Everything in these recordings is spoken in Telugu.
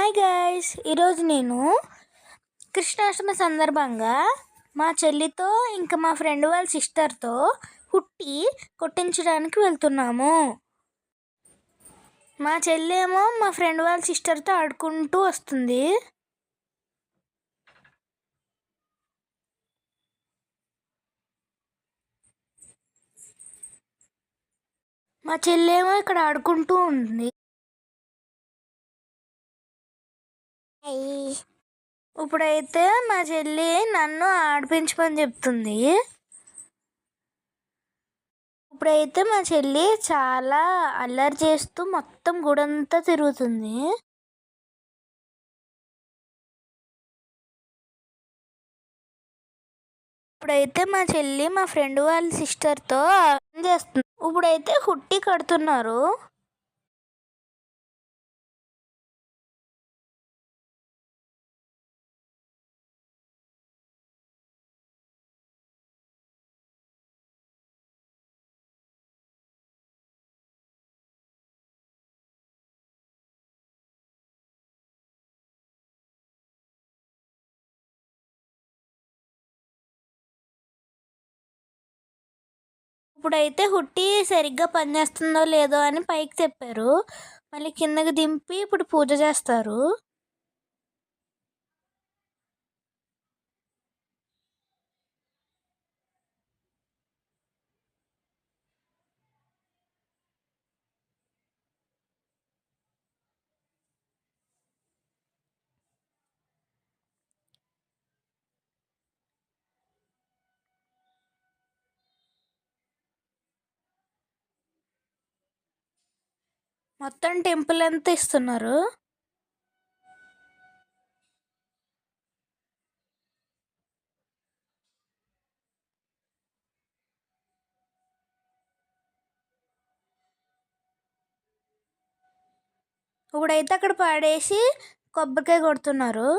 హాయ్ గైస్, ఈరోజు నేను కృష్ణాష్టమి సందర్భంగా మా చెల్లితో ఇంకా మా ఫ్రెండ్ వాళ్ళ సిస్టర్తో హుట్టి కొట్టించడానికి వెళ్తున్నాము. మా చెల్లి ఏమో మా ఫ్రెండ్ వాళ్ళ సిస్టర్తో ఆడుకుంటూ వస్తుంది. మా చెల్లి ఏమో ఇక్కడ ఆడుకుంటూ ఉంది. ఇప్పుడైతే మా చెల్లి నన్ను ఆడిపించమని చెప్తుంది. ఇప్పుడైతే మా చెల్లి చాలా అల్లరి చేస్తూ మొత్తం గుడంతా తిరుగుతుంది. ఇప్పుడైతే మా చెల్లి మా ఫ్రెండ్ వాళ్ళ సిస్టర్తో చేస్తుంది. ఇప్పుడైతే హుట్టి కడుతున్నారు. ఇప్పుడైతే హుట్టి సరిగ్గా పనిచేస్తుందో లేదో అని పైకి తెప్పారు. మళ్ళీ కిందకి దింపి ఇప్పుడు పూజ చేస్తారు. మొత్తం టెంపుల్ అంతా ఇస్తున్నారు. ఇప్పుడైతే అక్కడ పాడేసి కొబ్బరికాయ కొడుతున్నారు.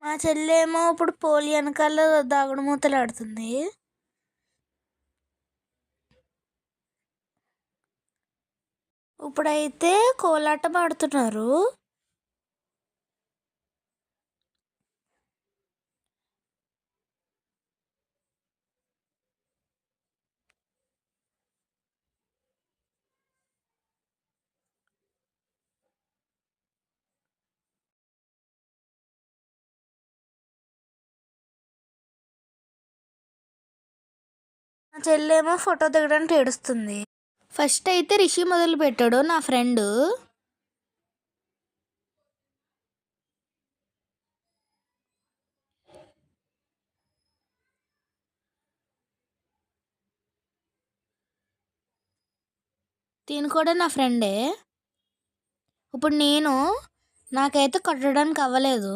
మా చెల్లేమో ఇప్పుడు పోలి వెనకాల దాగుడు మూతలు ఆడుతుంది. ఇప్పుడైతే కోలాటం ఆడుతున్నారు. మా చెల్లేమో ఫోటో దిగడానికి ఏడుస్తుంది. ఫస్ట్ అయితే రిషి మొదలు పెట్టాడు, నా ఫ్రెండ్. తిను కూడా నా ఫ్రెండే. ఇప్పుడు నాకైతే కట్టడానికి అవ్వలేదు.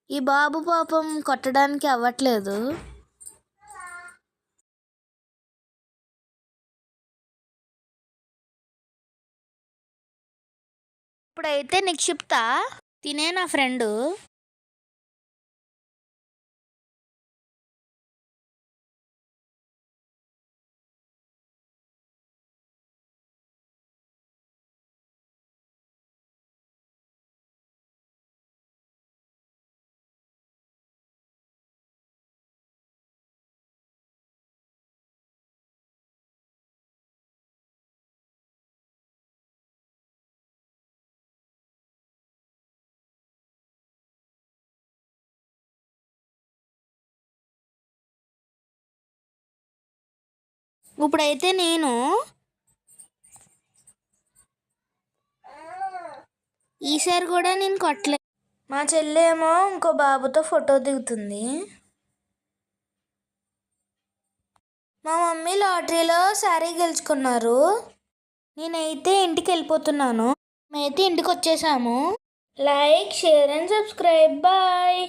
ఈ బాబు పాపం కొట్టడానికి అవ్వట్లేదు. ఇప్పుడైతే నిక్షిప్త తినే నా ఫ్రెండు. ఇప్పుడైతే ఈసారి కూడా నేను కొట్టలే. మా చెల్లేమో ఇంకో బాబుతో ఫోటో దిగుతుంది. మా మమ్మీ లాటరీలో శారీ గెలుచుకున్నారు. నేనైతే ఇంటికి వెళ్ళిపోతున్నాను. మేమైతే ఇంటికి వచ్చేసాము. Like, share and subscribe. Bye.